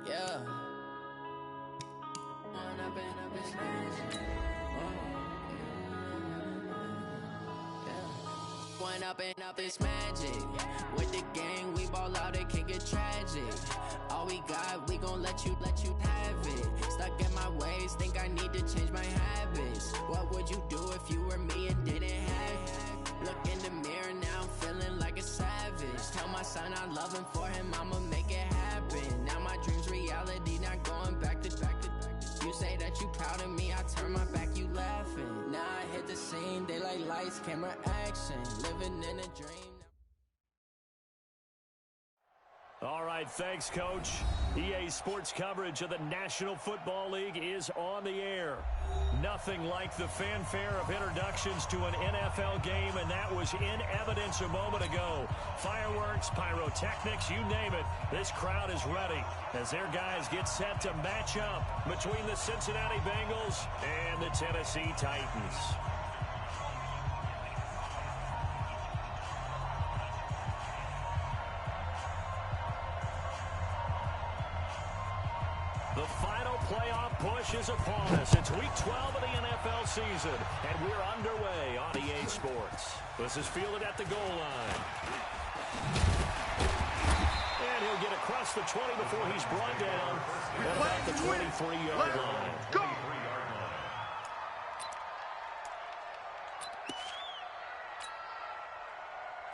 Yeah. One up and it's magic. One up and up, it's magic. With the gang, we ball out, it can get tragic. All we got, we gon' let you have it. Stuck in my ways, think I need to change my habits. What would you do if you were me and didn't have it? Look in the mirror, now I'm feeling like a savage. Tell my son I love him, for him I'ma make it happen. Now my dream's reality, not going back to. You say that you proud of me, I turn my back, you laughing. Now I hit the scene, they like lights, camera, action. Living in a dream. All right, thanks, Coach. EA Sports coverage of the National Football League is on the air. Nothing like the fanfare of introductions to an NFL game, and that was in evidence a moment ago. Fireworks, pyrotechnics, you name it. This crowd is ready as their guys get set to match up between the Cincinnati Bengals and the Tennessee Titans. The final playoff push is upon us. It's week 12 of the NFL season, and we're underway on EA Sports. This is fielded at the goal line. And he'll get across the 20 before he's brought down at about the 23-yard line. Go!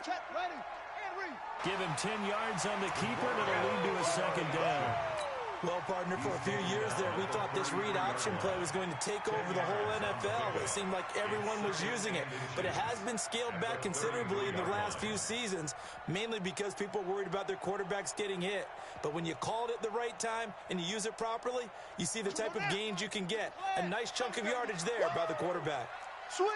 Check, ready, and read. Give him 10 yards on the keeper, and it'll lead to a second down. Well, partner, for a few years there, we thought this read option play was going to take over the whole NFL. It seemed like everyone was using it, but it has been scaled back considerably in the last few seasons, mainly because people are worried about their quarterbacks getting hit. But when you call it at the right time and you use it properly, you see the type of gains you can get. A nice chunk of yardage there by the quarterback. Switch.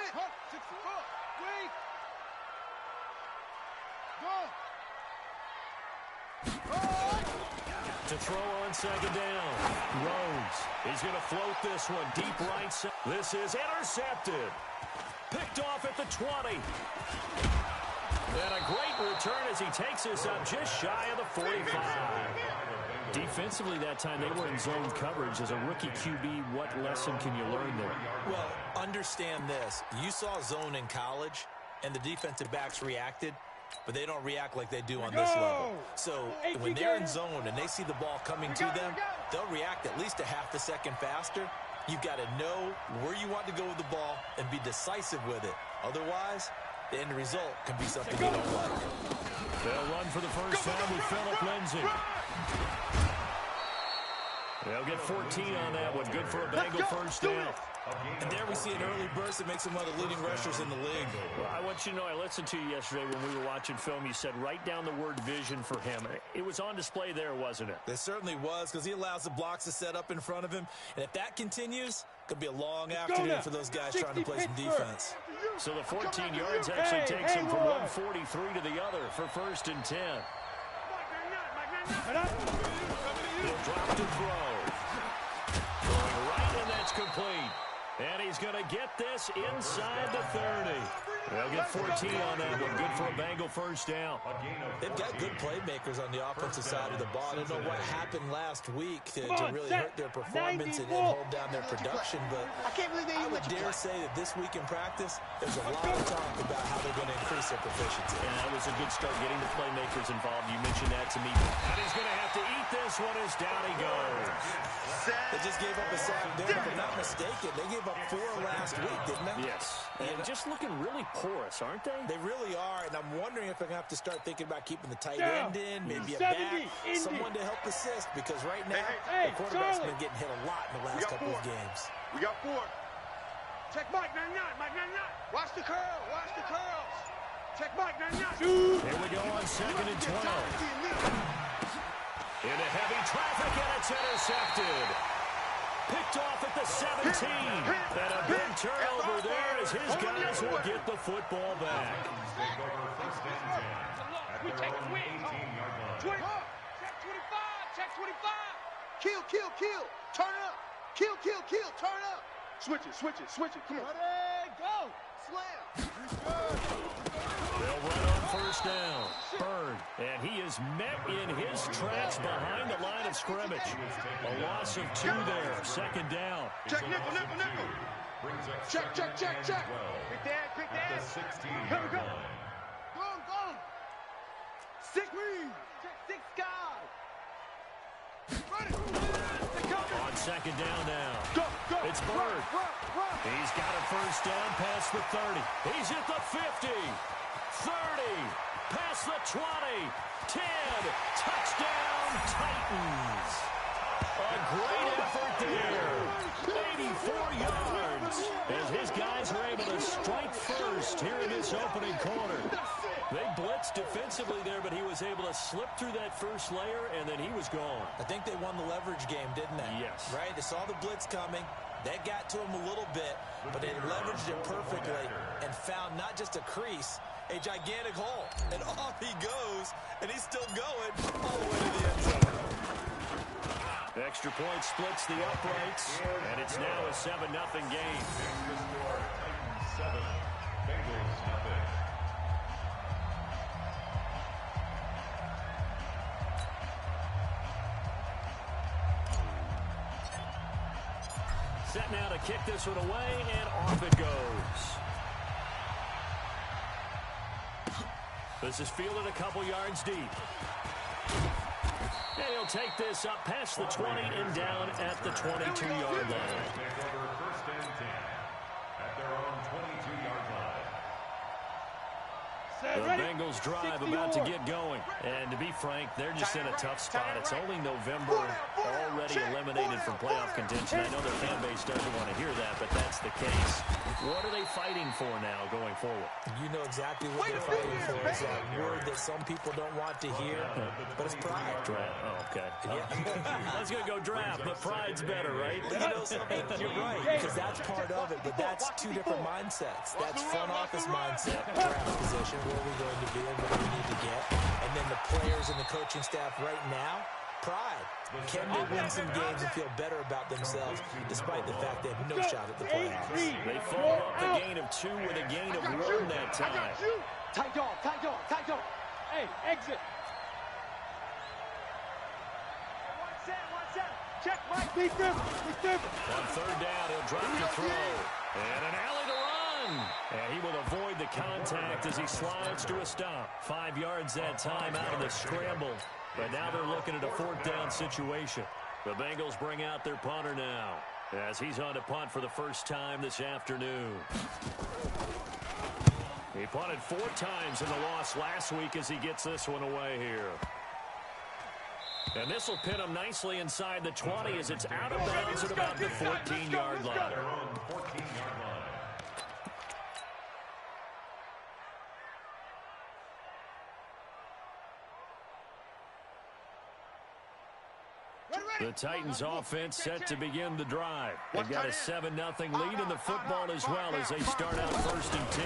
To throw on second down. Rhodes. He's going to float this one deep right side. This is intercepted. Picked off at the 20. And a great return as he takes this up just shy of the 45. Defensively that time, they were in zone coverage. As a rookie QB, what lesson can you learn there? Well, understand this. You saw zone in college, and the defensive backs reacted, but they don't react like they do on this level. So when they're in zone and they see the ball coming to them, they'll react at least a half a second faster. You've got to know where you want to go with the ball and be decisive with it. Otherwise, the end result can be something you don't like. They'll run for the first time with Phillip Lindsay. They'll get 14 on that one. Good for a Bengal first down. And there we see an early burst that makes him one of the leading rushers in the league. Well, I want you to know, I listened to you yesterday when we were watching film. You said write down the word vision for him. It was on display there, wasn't it? It certainly was, because he allows the blocks to set up in front of him. And if that continues, it could be a long afternoon for those guys trying to play some defense. So the 14 yards actually takes him from 143 to the other for first and 10. He'll drop to throw. Going right, and that's complete. And he's going to get this inside the 30. They'll get 14 on that one. Good for a Bengal first down. They've got good playmakers on the offensive side of the ball. I don't know what happened last week to really hurt their performance and hold down their production, but I would dare say that this week in practice, there's a lot of talk about how they're going to increase their proficiency. And that was a good start, getting the playmakers involved. You mentioned that to me. And he's going to have to eat this one as down he goes. They just gave up a sack there, if I'm not mistaken. They gave up 4 last week, didn't they? Yes. And just looking really porous, aren't they? They really are, and I'm wondering if they're going to have to start thinking about keeping the tight end in, maybe a back, someone to help assist, because right now, the quarterback's been getting hit a lot in the last couple of games. We got 4. Check Mike, 99. Watch the curl, watch the curls. Check Mike, 99. Here we go on second and 12. Into heavy traffic, and it's intercepted. Picked off at the 17. And a big turnover there as his guys will get the football back. We take the win. Check 25. Check 25. Kill. Turn up. Kill. Turn up. Switch it. Come on. Ready, go. Slam. They'll run on first down. Bird. And he is met in his tracks behind the line of scrimmage. A loss of 2 there. Second down. Check, nickel, nickel, nickel. Check, check, check, check. Quick dad, quick dad. Go, go. Go. 6 guys. On second down now. Go. It's Bird. He's got a first down past the 30. He's at the 50. 30. Past the 20. 10. Touchdown, Titans. A great effort there. 84 yards. As his guys were able to strike first here in this opening quarter. They blitzed defensively there, but he was able to slip through that first layer, and then he was gone. I think they won the leverage game, didn't they? Yes. Right? They saw the blitz coming. That got to him a little bit, but they leveraged it perfectly and found not just a crease, a gigantic hole. And off he goes, and he's still going all the way to the end zone. Extra point splits the uprights, and it's now a 7-0 game. The score, Titans 7, Bengals nothing. Set now to kick this one away, and off it goes. This is fielded a couple yards deep. And he'll take this up past the 20 and down at the 22-yard line. First and 10 at their own 22-yard line. The Bengals drive about to get going. And to be frank, they're just in a tough spot. It's only November, already eliminated from playoff contention. I know their fan base doesn't want to hear that, but that's the case. What are they fighting for now going forward? You know exactly what they're fighting for. Is that word that some people don't want to hear, but it's pride. Draft. Oh, okay. I was going to go draft, but pride's better, right? You know something? You're right, because that's part of it, but that's two different mindsets. That's front office mindset, draft position, where we're going to be and what we need to get. And then the players and the coaching staff right now, pride. Can they win some games and feel better about themselves despite the fact they have no shot at the playoffs? They follow up the gain of 2 with a gain of 1 that time. Tight dog. Hey, exit. One set. Check, Mike. Beat them. On third down, he'll drop the throw. And an alley to run. And he will avoid the contact as he slides to a stop. 5 yards that time out of the scramble. But now they're looking at a 4th down situation. The Bengals bring out their punter now as he's on to punt for the first time this afternoon. He punted 4 times in the loss last week as he gets this one away here. And this will pin him nicely inside the 20 as it's out of bounds at about the 14-yard line. 14-yard line. The Titans offense set to begin the drive. They've got a 7-0 lead in the football as well as they start out 1st and 10.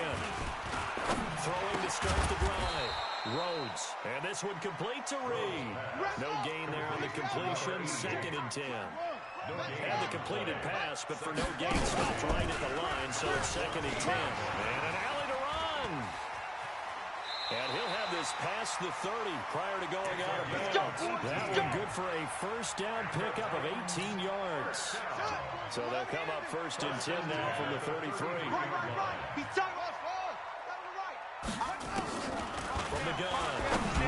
Throwing to start the drive. Rhodes. And this one complete to Reed. No gain there on the completion. 2nd and 10. Had the completed pass, but for no gain, stopped right at the line, so it's 2nd and 10. And an alley to run. And he'll have this past the 30 prior to going out of bounds. That one good for a first down pickup of 18 yards. So they'll come up 1st and 10 now from the 33. From the gun,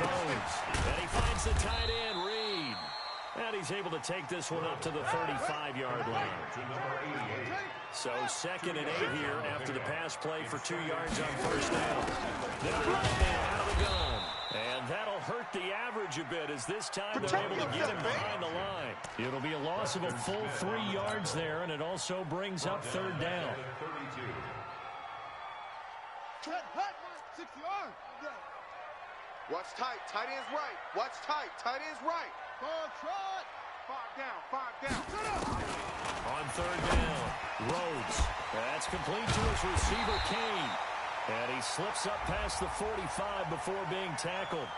Rhodes. And he finds the tight end, Reed. And he's able to take this one up to the 35-yard line. So 2nd and 8 here after the pass play for 2 yards on 1st down. Then a run man out of the gun. And that'll hurt the average a bit as this time they're able to get him behind the line. It'll be a loss of a full 3 yards there, and it also brings up 3rd down. 6 yards. Watch tight. Tight end's right. Watch tight. Tight end's right. Trot. 5 down. On 3rd down, Rhodes. That's complete to his receiver, Kane. And he slips up past the 45 before being tackled.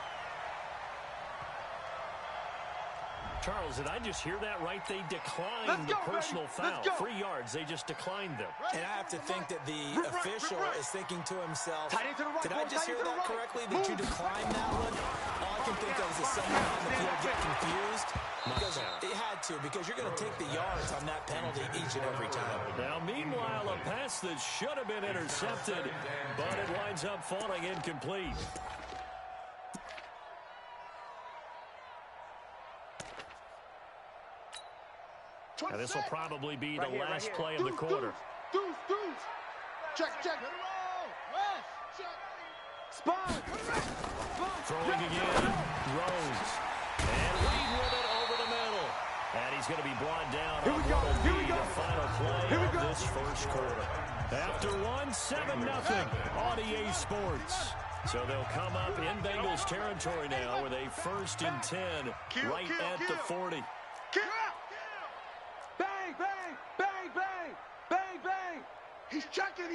Charles, did I just hear that right? They declined the personal foul. 3 yards, they just declined them. And I have to think that the official is thinking to himself, did I just hear that correctly? Did you decline that one? On can think of is that someone on the field get confused. Because it had to, because you're going to take the yards on that penalty each and every time. Now, meanwhile, a pass that should have been intercepted, but it winds up falling incomplete. Now, this will probably be the last play of the quarter. Deuce. Check. Spine. Throwing again, Rose. And Reed with it over the middle. And he's going to be brought down on what will be the final play of this first quarter. After 7-0 on EA Sports. So they'll come up in Bengals territory now with a 1st and 10 right at the 40. Bang. He's checking.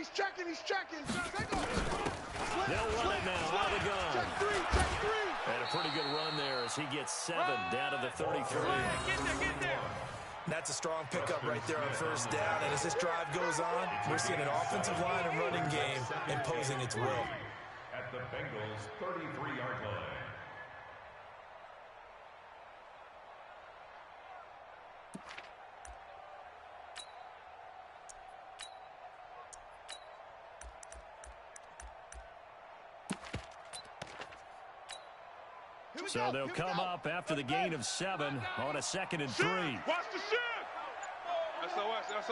They'll run it now out of the gun. Check three. And a pretty good run there as he gets 7 down to the 33. Get there. That's a strong pickup right there on 1st down. And as this drive goes on, we're seeing an offensive line and running game imposing its will. At the Bengals' 33-yard line. So they'll come up after the gain of 7 on a 2nd and 3. Watch the shift. SOS. The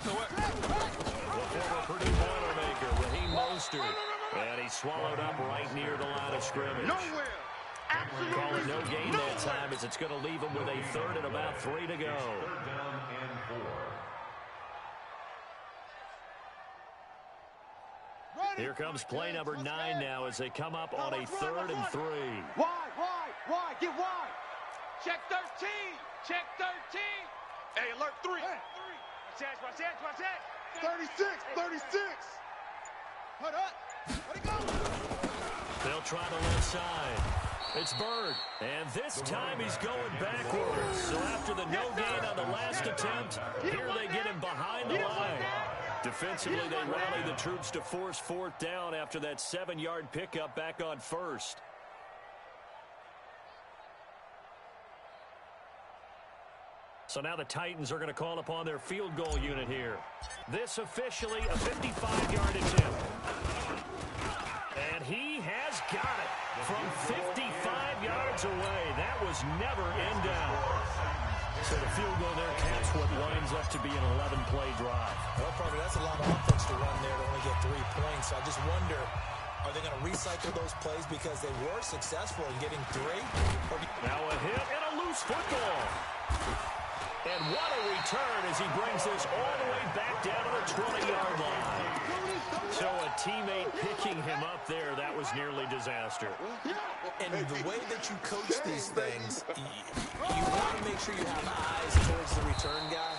former Purdue Boilermaker, Raheem Mostert. And he's swallowed up right near the line of scrimmage. Nowhere. Absolutely. Call it no gain that time as it's going to leave him with a 3rd and about 3 to go. 3rd down and 4. Here comes play number 9 now as they come up on a 3rd and 3. Wide. Get wide. Check 13. Hey, alert 3. Watch that. 36. Hold up. Let it go. They'll try the left side. It's Bird. And this time he's going backwards. So after the no gain on the last attempt, here they get him behind the line. Defensively, they rally the troops to force 4th down after that 7-yard pickup back on 1st. So now the Titans are going to call upon their field goal unit here. This officially a 55-yard attempt. And he has got it from 55 yards away. That was never in doubt. So the field goal there caps what winds up to be an 11-play drive. Well, Parker, that's a lot of offense to run there to only get 3 points. So I just wonder, are they going to recycle those plays because they were successful in getting 3? Now a hit and a loose football. And what a return as he brings this all the way back down to the 20-yard line. So a teammate picking him up there, that was nearly disaster. And the way that you coach these things, you want to make sure you have eyes towards the return guy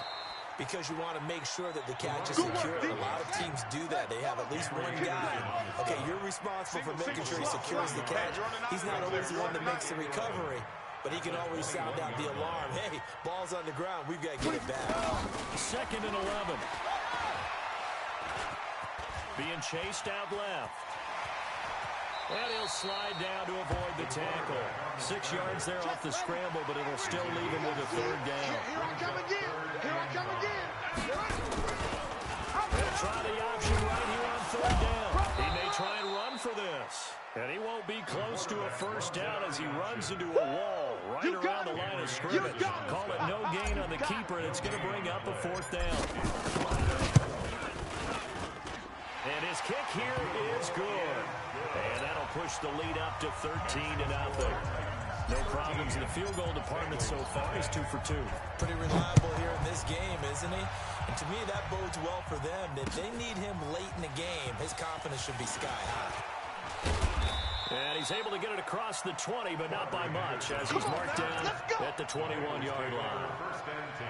because you want to make sure that the catch is secure. And a lot of teams do that. They have at least one guy. Okay, you're responsible for making sure he secures the catch. He's not always the one that makes the recovery, but he can always sound out the alarm. Hey, ball's on the ground. We've got to get it back. 2nd and 11. Being chased out left. And he'll slide down to avoid the tackle. 6 yards there off the scramble, but it'll still leave him with a 3rd down. Here I come again. He'll try the option right here on 3rd down. He may try and run for this. And he won't be close to a 1st down as he runs into a wall right around the line of scrimmage. Call it no gain on the keeper, and it's going to bring up a 4th down. And his kick here is good. And that'll push the lead up to 13-0. No problems in the field goal department so far. He's 2 for 2. Pretty reliable here in this game, isn't he? And to me, that bodes well for them. If they need him late in the game, his confidence should be sky high. And he's able to get it across the 20, but not by much, as he's marked down at the 21-yard line. 1st and 10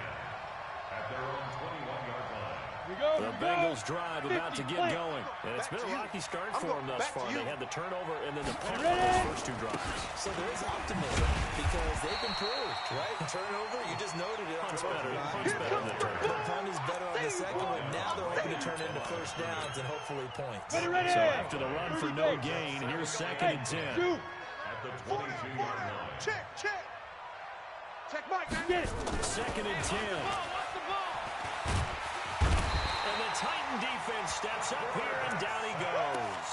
at their own 21-yard line. The Bengals drive about to get going. And it's been a rocky start for them thus far. They had the turnover and then the punt on those first two drives. So there is optimism because they've improved, right? Turnover, you just noted it. Punt's better than the turnover. Punt is better on the second one. Now they're hoping to turn it into first downs and hopefully points. So after the run for no gain, here's 2nd and 10. At the 22-yard line. Check. Check Mike. 2nd and 10. And the Titan defense steps up here, and down he goes.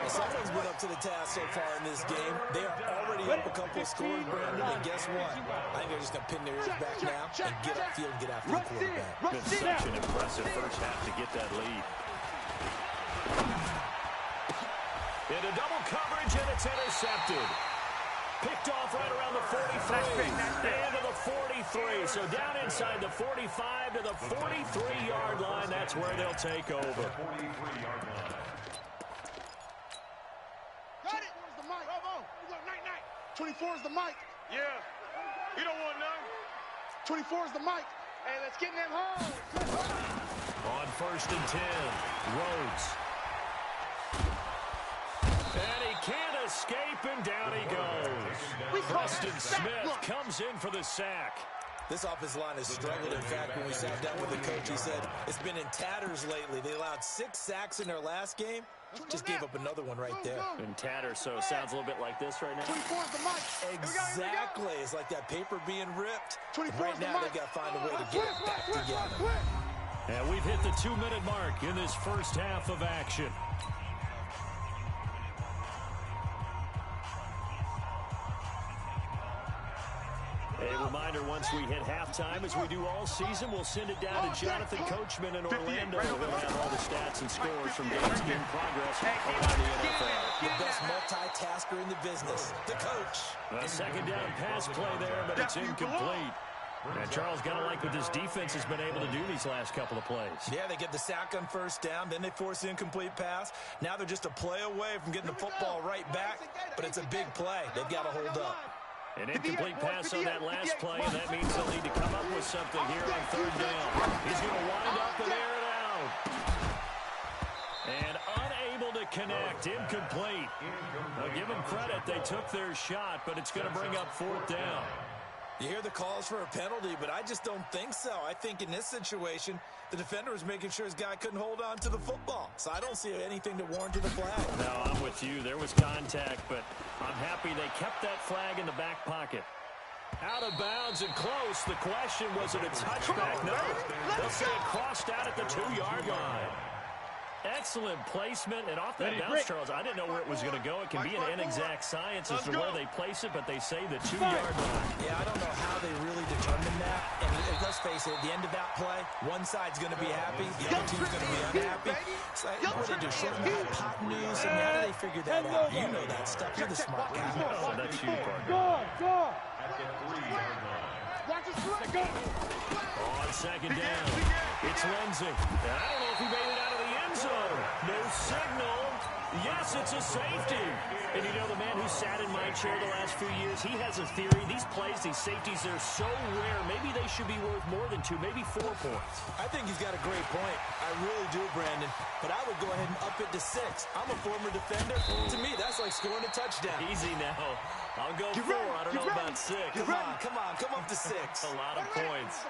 Someone's been up to the task so far in this game. They are already up a couple of scores, Brandon, and guess what? I think they're just going to pin their ears back now and get upfield and get after the quarterback. Been such an impressive first half to get that lead. Into double coverage, and it's intercepted. Picked off right around the 43, into the 43. So down inside the 45 to the 43-yard line. That's where they'll take over. 43-yard line. Got it. Where's the mic? Bravo. Night. 24 is the mic. Yeah. You don't want none. 24 is the mic. Hey, let's get in them home. On 1st and 10, Rhodes. And he can't escape, and down he goes. Preston Smith comes in for the sack. This offensive line has struggled. In fact, when we sat down with the coach, he said it's been in tatters lately. They allowed 6 sacks in their last game. Just gave up another one right there. In tatters, so it sounds a little bit like this right now. 24 is the mic. Exactly. It's like that paper being ripped. Right now, they've got to find a way to get it back together. And we've hit the 2-minute mark in this first half of action. A reminder, once we hit halftime, as we do all season, we'll send it down to Jonathan Coachman in Orlando. We'll have all the stats and scores from games in progress around the NFL. The best multitasker in the business, the coach. A 2nd down pass play there, but it's incomplete. And Charles, got to like what this defense has been able to do these last couple of plays. Yeah, they get the sack on 1st down, then they force the incomplete pass. Now they're just a play away from getting the football right back, but it's a big play. They've got to hold up. An incomplete pass on that last play, and that means they'll need to come up with something here on 3rd down. He's going to wind up and air it out. And unable to connect, incomplete. Now give them credit, they took their shot, but it's going to bring up 4th down. You hear the calls for a penalty, but I just don't think so. I think in this situation, the defender was making sure his guy couldn't hold on to the football. So I don't see anything to warrant the flag. No, I'm with you. There was contact, but I'm happy they kept that flag in the back pocket. Out of bounds and close. The question, was it a touchback? No. They'll say it crossed out at the 2-yard line. Excellent placement, and off that bounce, Charles, I didn't know where it was going to go. It can be an inexact science as to where they place it, but they say the 2-yard line. Yeah, I don't know how they really determined that. And let's face it, at the end of that play, one side's going to be happy, the other team's going to be unhappy. So what do they do, shorten the hypotenuse? I mean, how do they figure that out? You know that stuff. You're the smart guy. Oh, that's you, partner. At the 3-yard line. On 2nd down, it's Lindsay. And I don't know if he made it out of the end zone. No signal. Yes, it's a safety. And you know, the man who sat in my chair the last few years, he has a theory. These plays, these safeties, they're so rare. Maybe they should be worth more than 2, maybe 4 points. I think he's got a great point. I really do, Brandon. But I would go ahead and up it to 6. I'm a former defender. To me, that's like scoring a touchdown. Easy now. I'll go 4. I don't know about 6. Come on, come up to 6. A lot of points.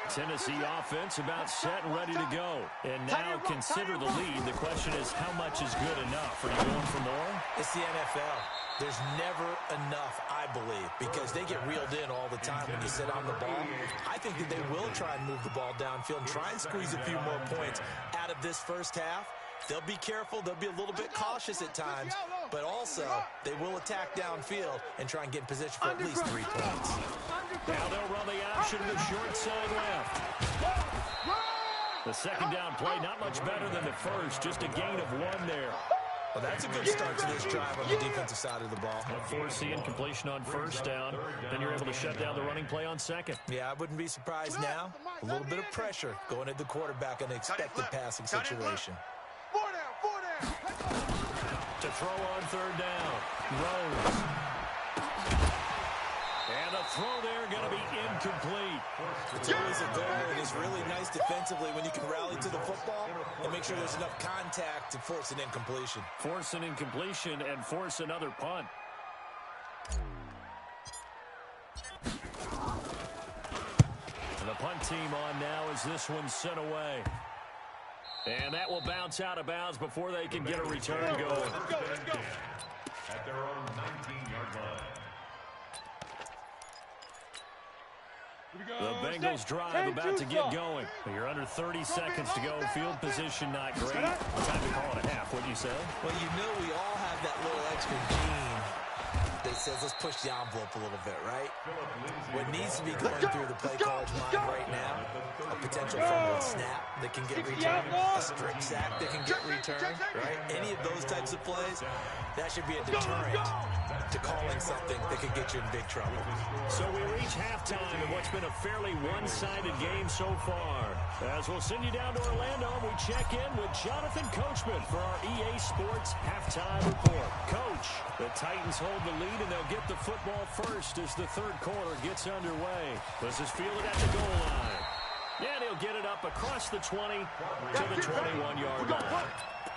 Tennessee offense about set and ready to go. And now consider the lead. The question is, how much is good enough? Are you going for more? It's the NFL. There's never enough, I believe, because they get reeled in all the time when you sit on the ball. I think that they will try and move the ball downfield and try and squeeze a few more points out of this first half. They'll be careful. They'll be a little bit cautious at times, but also they will attack downfield and try and get in position for at least 3 points. Now they'll run the option to the short side left. The 2nd down play, not much better than the first, just a gain of 1 there. Well, that's a good start to this drive on the defensive side of the ball. Force the incompletion on 1st down, then you're able to shut down the running play on 2nd. Yeah, I wouldn't be surprised now. A little bit of pressure going at the quarterback in an expected passing situation. 4 down. To throw on 3rd down. Rose. And the throw there going to be incomplete. It's always a goal, and it's really nice defensively when you can rally to the football and make sure there's enough contact to force an incompletion. Force an incompletion and force another punt. And the punt team on now as this one's sent away. And that will bounce out of bounds before they can get a return going. Let's go. At their own 19-yard line. The Bengals drive about to get going. You're under 30 seconds to go. Field position not great. Time to call it a half, wouldn't you say? Well, you know we all have that little extra gene that says let's push the envelope a little bit, right? What needs to be going through the play caller's mind right now, a potential fumbling snap that can get returned, a strict sack that can get returned, right? Any of those types of plays, that should be a deterrent to calling something that could get you in big trouble. So we reach halftime in what's been a fairly one-sided game so far. As we'll send you down to Orlando, we check in with Jonathan Coachman for our EA Sports Halftime Report. Coach, the Titans hold the lead, and they'll get the football first as the third quarter gets underway. This is fielded at the goal line. And he'll get it up across the 20 to the 21-yard line.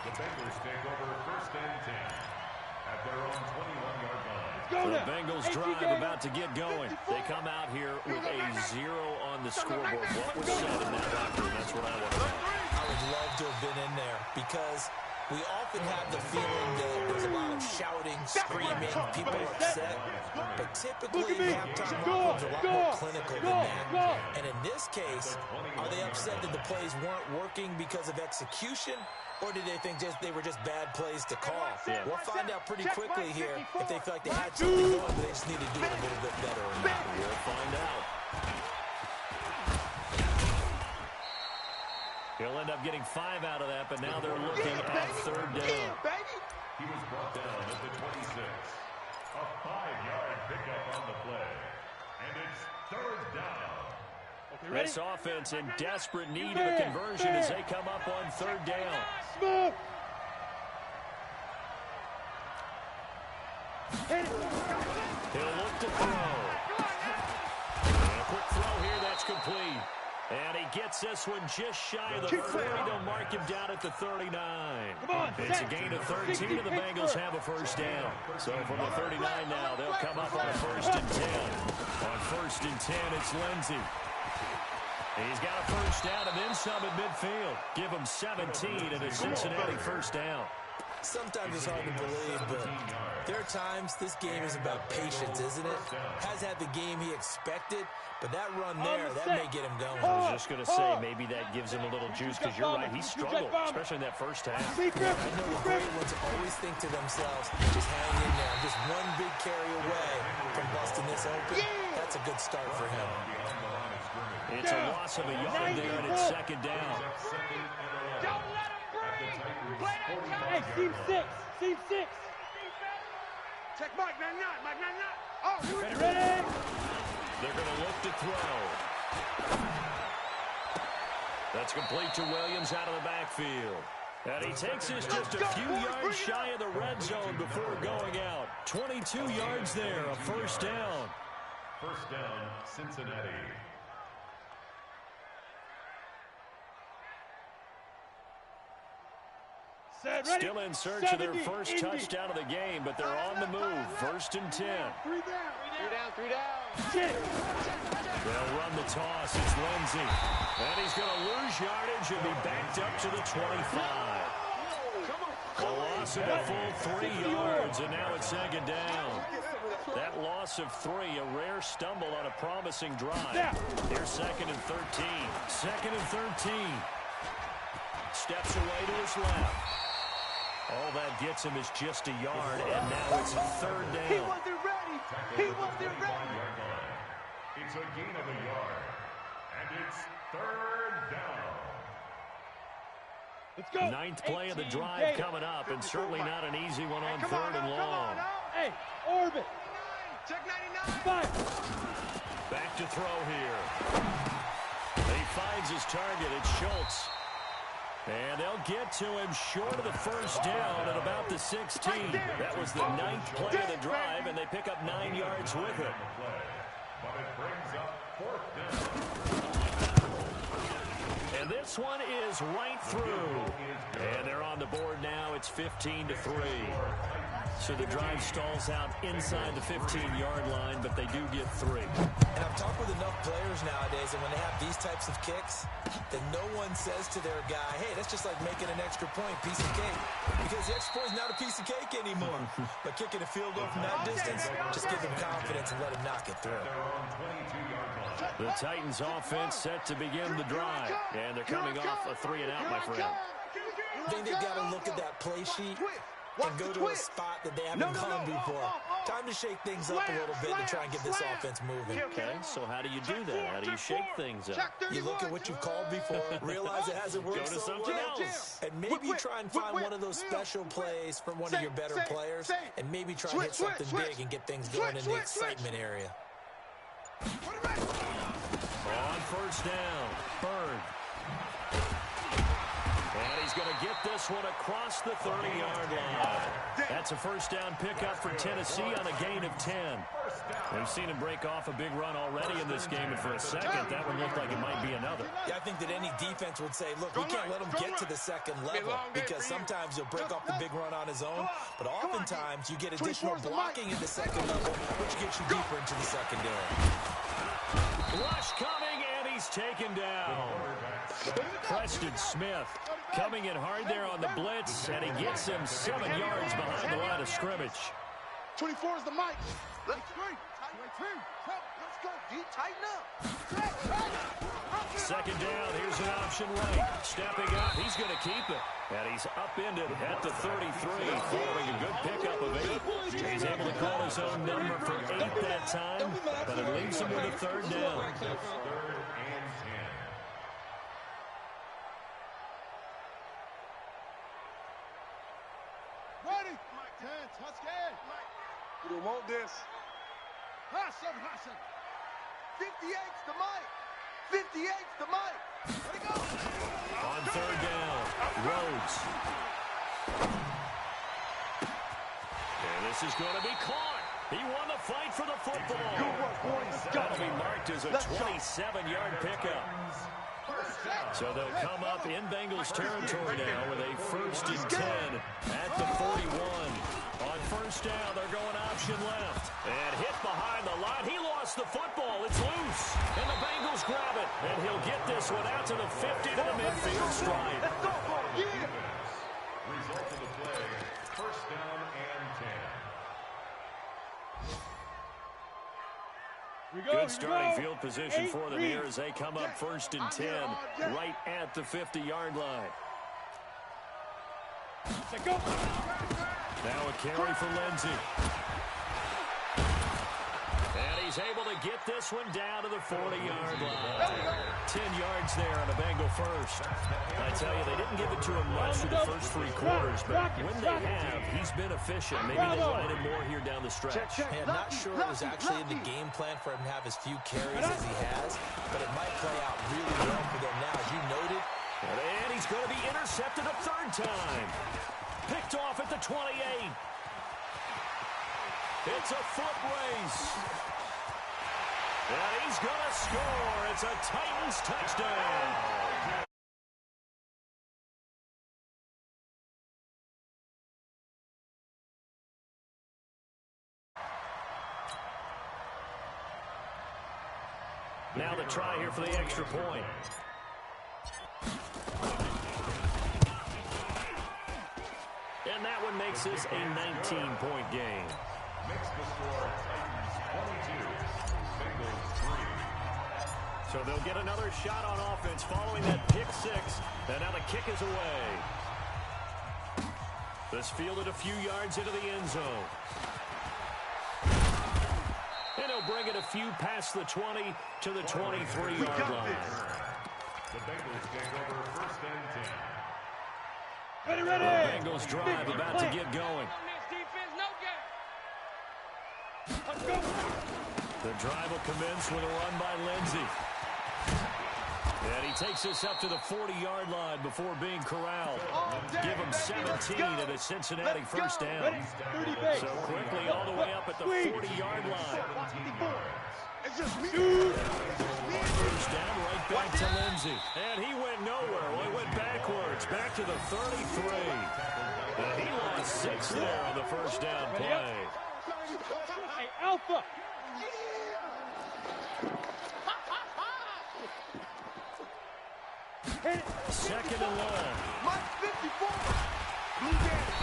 The Bengals take over first and 10 at their own 21-yard line. The Bengals drive about to get going. They come out here with a 0 on the scoreboard. What was said in that locker room? That's what I want to know. I would love to have been in there because we often have the feeling that there's a lot of shouting, screaming, people are upset. But typically, halftime locker rooms are a lot more clinical than that. And in this case, are they upset that the plays weren't working because of execution? Or did they think they were just bad plays to call? Yeah. We'll find out pretty quickly here if they feel like they had something going, but they just need to do it a little bit better or not. We'll find out. He'll end up getting 5 out of that, but now they're looking at third down. He was brought down at the 26. A 5-yard pickup on the play. And it's third down. This offense in desperate need of a conversion as they come up on third down. He'll look to throw. And a quick throw here, that's complete. And he gets this one just shy of the 40. They'll mark him down at the 39. It's a gain of 13, and the Bengals have a first down. So from the 39 now, they'll come up on a first and 10. On first and 10, it's Lindsey. He's got a first down and then some at midfield. Give him 17 and a Cincinnati first down. Sometimes it's hard to believe, but there are times this game is about patience, isn't it? Has had the game he expected, but that run there, that may get him going. I was just going to say, maybe that gives him a little juice, because you're right, he struggled, especially in that first half. I know the great ones always think to themselves, just hang in there. Just one big carry away from busting this open. That's a good start for him. It's a loss of a yard there, and it's second down. Don't let him breathe. Hey, team 6. Team 6. Check Mike 99. Mike 99. Oh, ready? They're going to look to throw. That's complete to Williams out of the backfield. And he takes this just a few yards shy of the red zone before going out. 22 yards there, a first down. First down, Cincinnati. Still in search of their first touchdown of the game, but they're on the move. First and 10. 3 down. They'll run the toss. It's Lindsey. And he's going to lose yardage and be backed up to the 25. A loss of a full 3 yards, and now it's second down. That loss of 3, a rare stumble on a promising drive. Here's second and 13. Second and 13. Steps away to his left. All that gets him is just a yard, and now it's third down. He wasn't ready. He wasn't ready. It's a gain of a yard, and it's third down. Let's go. Ninth play of the drive coming up, and certainly not an easy one on third and long. Hey, orbit. Check 99. 5. Back to throw here. He finds his target. It's Schultz. And they'll get to him short of the first down at about the 16. That was the 9th play of the drive, and they pick up 9 yards with it. But it brings up And this one is right through. And they're on the board now. It's 15-3. So the drive stalls out inside the 15-yard line, but they do get 3. And I've talked with enough players nowadays, and when they have these types of kicks, then no one says to their guy, hey, that's just like making an extra point, piece of cake. Because the extra point is not a piece of cake anymore. But kicking a field goal from that distance, just give them confidence and let them knock it through. The Titans offense set to begin the drive. And they're coming off a 3-and-out, my friend. I think they've got to look at that play sheet and go to a spot that they haven't gone before. Time to shake things up a little bit to try and get this offense moving. Okay, so how do you do that? How do you shake things up? You look at what you've called before, realize it hasn't worked Go to so something well, else. and maybe try and find one of those special plays from one of your better players, and maybe try and hit something big and get things going in the excitement area. On first down, Bird. And he's going to get this one across the 30-yard line. That's a first down pickup for Tennessee on a gain of 10. We've seen him break off a big run already in this game, and for a second, that one looked like it might be another. Yeah, I think that any defense would say, look, we can't let him get to the second level, because sometimes he'll break off the big run on his own, but oftentimes you get additional blocking at the second level, which gets you deeper into the secondary. Rush coming, and he's taken down. Preston Smith coming in hard there on the blitz, and he gets him 7 yards behind the line of scrimmage. 24 is the mic. Let's go, D. Tighten up. Second down, here's an option right. Stepping up, he's going to keep it. And he's upended at the 33, following a good pickup of 8. He's able to call his own number for 8 that time, but it leaves him with a third down. Ready? 10, Tuscan. You don't want this. 58's the mic. 58's the mic. Let it go. On third down, Rhodes. And this is going to be caught. He won the fight for the football. Good work, boys. That'll be marked as a 27-yard pickup. So they'll come up in Bengals territory now with a 1st and 10 at the 41. On first down, they're going option left. And hit behind the line. He lost the football. It's loose. And the Bengals grab it. And he'll get this one out to the 50 to the midfield stripe. Result of the play, first down and 10. Good starting field position for them here as they come up 1st and 10 right at the 50-yard line. Now a carry for Lindsey. And he's able to get this one down to the 40-yard line. 10 yards there on a Bengal first. I tell you, they didn't give it to him much for the first 3 quarters, but when they have, he's been efficient. Maybe they light him more here down the stretch. I'm not sure it was actually in the game plan for him to have as few carries as he has, but it might play out really well for them now, as you noted. And he's going to be intercepted a 3rd time. Picked off at the 28. It's a foot race. And he's going to score. It's a Titans touchdown. Now the try here for the extra point. And that one makes this a 19-point game. Makes the score Titans 22, Bengals 3. So they'll get another shot on offense following that pick 6. And now the kick is away. This fielded a few yards into the end zone. And he'll bring it a few past the 20 to the 23-yard line. The Bengals take over 1st and 10. Ready. The Bengals drive about to get going. The drive will commence with a run by Lindsey. And he takes this up to the 40-yard line before being corralled. Give him 17 at a Cincinnati first down. So quickly all the way up at the 40-yard line. It's just me. to Lindsey. And he went nowhere. Well, he went backwards. Back to the 33. And he lost 6 there on the first down play. Hey, Alpha! Second and long. Mike 54.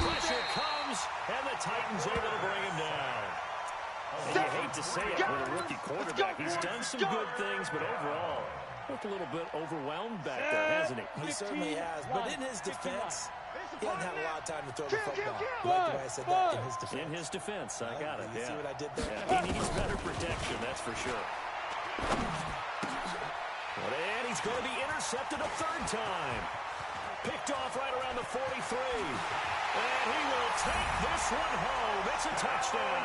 Pressure comes, and the Titans able to bring him down. And you hate to say it with a rookie quarterback. He's done some good things, but overall, looked a little bit overwhelmed back there, hasn't he? He certainly has, but in his defense, he hasn't had a lot of time to throw the football. You like the way I said that? In his defense. In his defense, I got it, You see what I did there? Yeah, he needs better protection, that's for sure. And he's going to be intercepted a third time. Picked off right around the 43. And he will take this one home. It's a touchdown.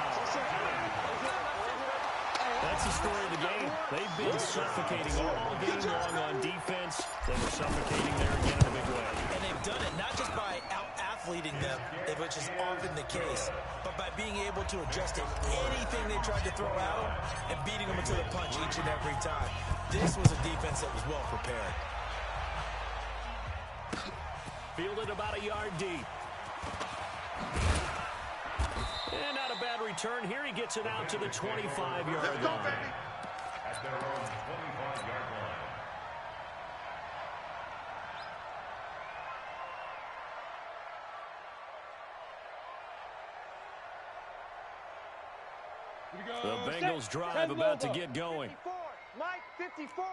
That's the story of the game. They've been suffocating all game long on defense. They were suffocating there again in a big way. And they've done it not just by out-athleting them, which is often the case, but by being able to adjust to anything they tried to throw at them and beating them into the punch each and every time. This was a defense that was well prepared. Fielded about a yard deep. And not a bad return. Here he gets it out to the 25-yard line. At their own 25-yard line. The Bengals drive about to get going. 54. Mike 54.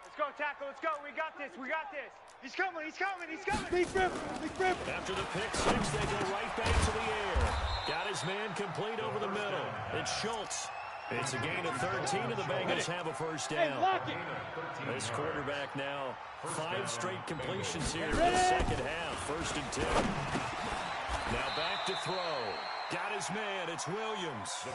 Let's go, tackle. Let's go. We got this. We got this. He's coming. He's coming. He's coming. Big rip. Big rip. After the pick six, they go right back to the air. Got his man complete over the middle. It's Schultz. It's a gain of 13, and the Bengals have a first down. This quarterback now 5 straight completions here in the second half. First and 10. Now back to throw. Got his man. It's Williams.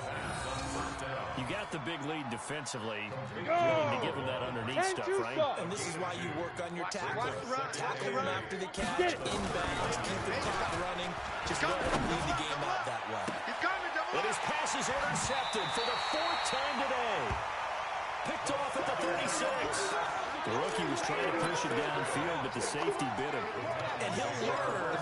You got the big lead defensively. Willing to give him that underneath stuff, right? And this is why you work on your tackle. Tackle him after the catch, inbounds, keep the clock running. Just let him lead the game out that way. And his pass is intercepted for the 4th time today. Picked off at the 36. The rookie was trying to push it downfield, but the safety bit him. And he'll learn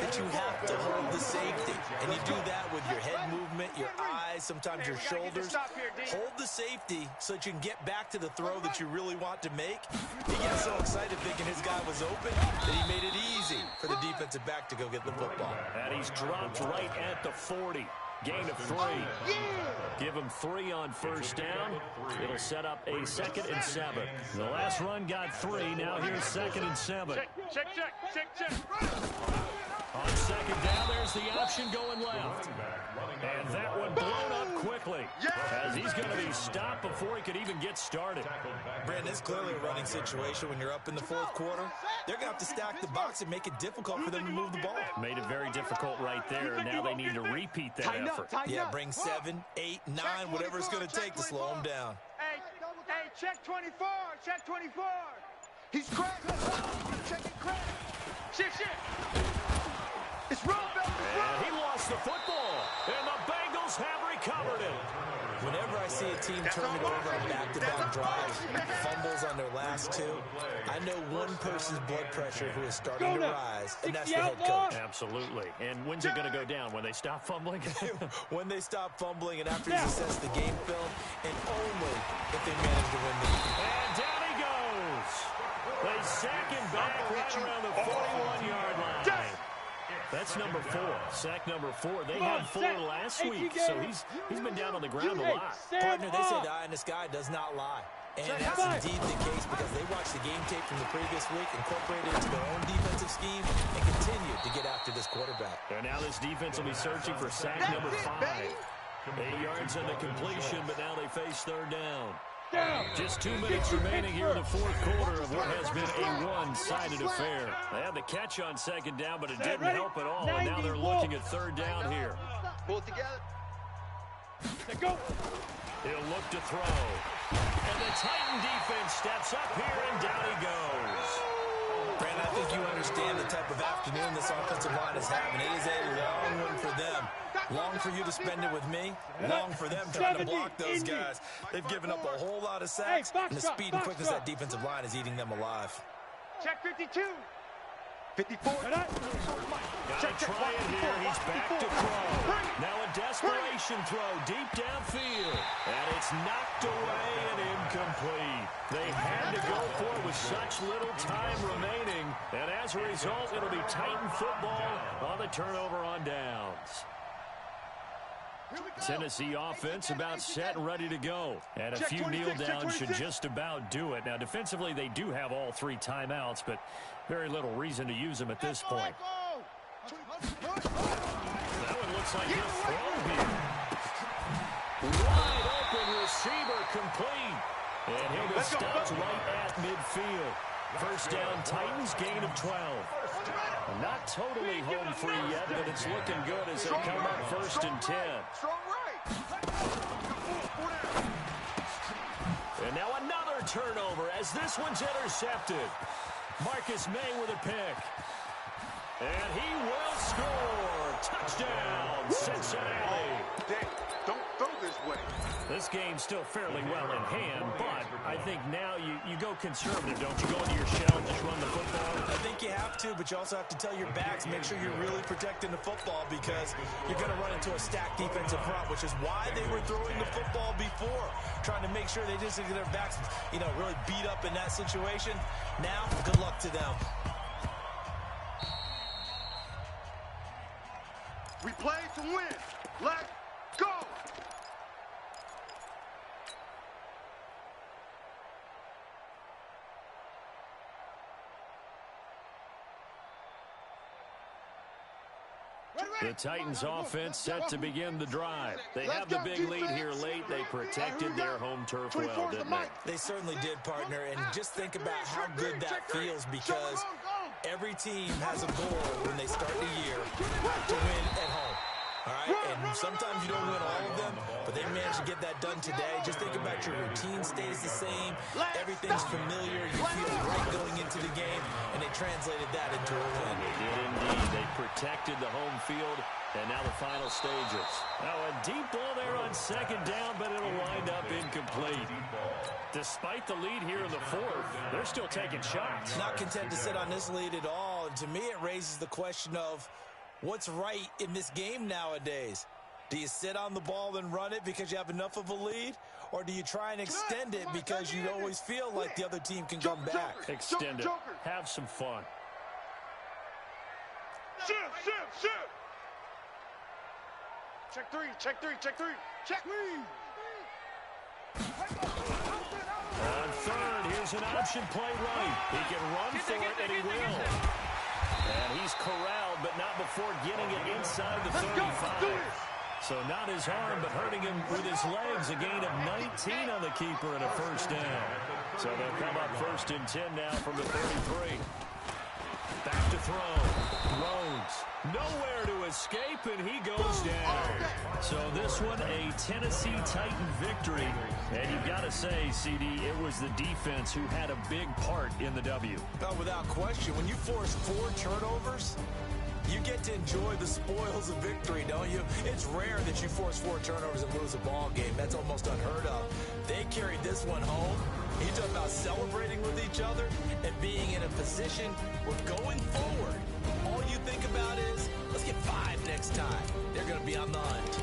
that you have to hold the safety. And you do that with your head movement, your eyes, sometimes your shoulders. Hold the safety so that you can get back to the throw that you really want to make. He gets so excited thinking his guy was open that he made it easy for the defensive back to go get the football. And he's dropped right at the 40. Gain of 3. Give him 3 on first down. It'll set up a 2nd and 7. The last run got 3. Now here's 2nd and 7. Check. On second down, there's the option going left. And that one blown up quickly. As he's going to be stopped before he could even get started. Brandon, it's clearly a running situation when you're up in the 4th quarter. They're going to have to stack the box and make it difficult for them to move the ball. Made it very difficult right there. Now they need to repeat that effort. Yeah, bring 7, 8, 9, whatever it's going to take to slow them down. Hey, check 24. Check 24. He's cracked. Check it, crack. Shit. It's run, and he lost the football, and the Bengals have recovered it. Whenever I see a team turn it over on back-to-back drives, fumbles on their last 2, I know one person's blood pressure who is starting to rise, and that's the head coach. Absolutely. And when's it going to go down? When they stop fumbling? When they stop fumbling and after he's assessed the game film, and only if they manage to win the game. And down he goes. They sack him back right around the 41-yard line. That's number 4. Sack number 4. They had 4 last week, so he's been down on the ground a lot. Partner, they say the eye in the sky does not lie. And that's indeed the case because they watched the game tape from the previous week, incorporated it into their own defensive scheme, and continued to get after this quarterback. And now this defense will be searching for sack number 5. 8 yards on the completion, but now they face 3rd down. Just 2 minutes remaining here in the 4th quarter of what has been a one-sided affair. They had the catch on 2nd down, but it didn't help at all, and now they're looking at 3rd down here. Pull it together. Go. He'll look to throw. And the Titan defense steps up here, and down he goes. Brandon, I think you understand the type of afternoon this offensive line is having. It is a long one for them. Long for you to spend it with me. Long for them trying to block those guys. They've given up a whole lot of sacks, and the speed and quickness of that defensive line is eating them alive. Check 52. 54. Gotta try it here. He's back to throw. Now a desperation throw deep downfield. And it's knocked away and incomplete. They had to go for it with such little time remaining. And as a result, it'll be Titan football on the turnover on downs. Tennessee offense about set and ready to go. And a few kneel downs should just about do it. Now, defensively, they do have all 3 timeouts, but very little reason to use them at this point. That one looks like he'll throw here. Wide open receiver complete. And he'll be stopped right at midfield. First down, Titans, gain of 12. Not totally home free yet, but it's looking good as they come up first and 10. And now another turnover as this one's intercepted. Marcus May with a pick. And he will score. Touchdown, Cincinnati. Don't throw this way. This game's still fairly well in hand, but I think now you go conservative, don't you? Go into your shell and just run the football. I think you have to, but you also have to tell your backs, make sure you're really protecting the football because you're going to run into a stacked defensive front, which is why they were throwing the football before, trying to make sure they just get their backs, really beat up in that situation. Now, good luck to them. We play to win. Let's go. The Titans offense set to begin the drive. They have the big lead here late. They protected their home turf well, didn't they? They certainly did, partner. And just think about how good that feels because every team has a goal when they start the year to win at home. All right, and sometimes you don't win all of them, but they managed to get that done today. Just think about your routine stays the same. Everything's familiar. You feel right going into the game, and they translated that into a win. They did indeed. They protected the home field, and now the final stages. Now a deep ball there on second down, but it'll wind up incomplete. Despite the lead here in the fourth, they're still taking shots. Not content to sit on this lead at all, and to me it raises the question of, what's right in this game nowadays? Do you sit on the ball and run it because you have enough of a lead? Or do you try and extend it because you always feel like the other team can come back? Extend it. Have some fun. Shoot. Check three. Check three. On third, here's an option play right. He can run for it, and he will. And he's corralled, but not before getting it inside the 35. So not his arm, but hurting him with his legs. A gain of 19 on the keeper and a first down. So they'll come up first and 10 now from the 33. Back to throw. Rhodes. Nowhere to escape, and he goes down. So this one, a Tennessee Titan victory. And you've got to say, CD, it was the defense who had a big part in the W. Oh, without question. When you force 4 turnovers, you get to enjoy the spoils of victory, don't you? It's rare that you force 4 turnovers and lose a ball game. That's almost unheard of. They carried this one home. You talk about celebrating with each other and being in a position where going forward, all you think about is, let's get 5 next time. They're going to be on the hunt.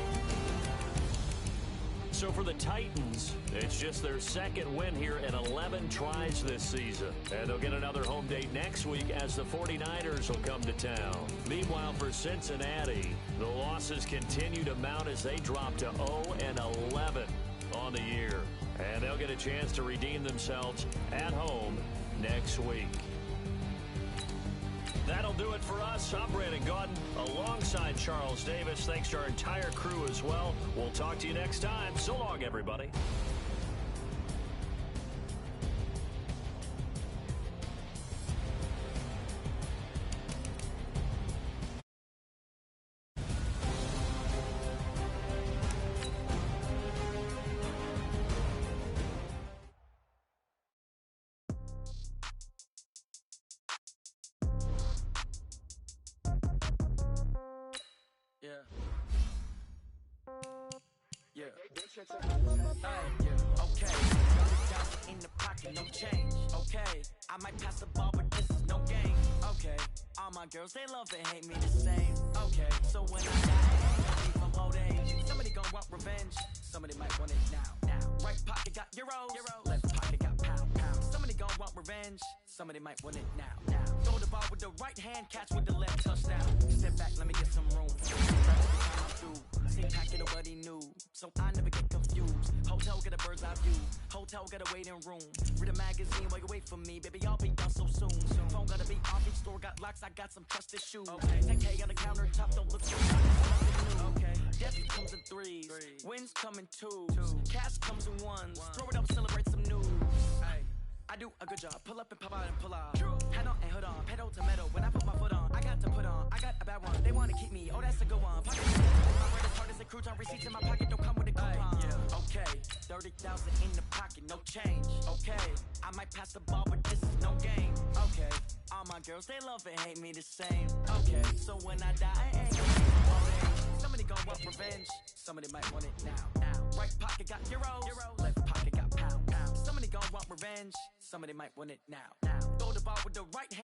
So for the Titans, it's just their second win here in 11 tries this season. And they'll get another home date next week as the 49ers will come to town. Meanwhile, for Cincinnati, the losses continue to mount as they drop to 0-11 on the year. And they'll get a chance to redeem themselves at home next week. That'll do it for us. I'm Brandon Gaudin alongside Charles Davis. Thanks to our entire crew as well. We'll talk to you next time. So long, everybody. Okay, $30,000 in the pocket, no change. Okay, I might pass the ball, but this is no game. Okay, all my girls, they love and hate me the same. Okay, so when I die, from old age, somebody gon' want revenge. Somebody might want it now. Right pocket got euros, left pocket got pound. Somebody gon' want revenge. Somebody might want it now. Throw the ball with the right hand, catch with the left, touchdown. Step back, let me get some room. Same packet of what he knew, so I never get confused. Hotel got a bird's eye view, hotel got a waiting room. Read a magazine while you wait for me, baby, I'll be done so soon. Phone gotta be off, each store got locks, I got some trusted shoes. 10K on the countertop, don't look so new. Okay, death comes in threes, wins come in twos, cash comes in ones. Throw it up, celebrate some news. I do a good job, pull up and pop out and pull out. Head on and hood on, pedal to metal. When I put my foot on, I got to put on. I got a bad one, they wanna keep me, oh that's a good one. Pocket my bread as hard as a crouton, receipts in my pocket, don't come with a coupon. Okay, 30,000 in the pocket, no change. Okay, I might pass the ball, but this is no game. Okay, all my girls, they love and hate me the same. Okay, so when I die, I ain't gonna somebody gon' want revenge. Somebody might want it now. Right pocket got euros, left pocket got pound. Somebody gon' want revenge. Somebody might want it now. Throw the ball with the right hand.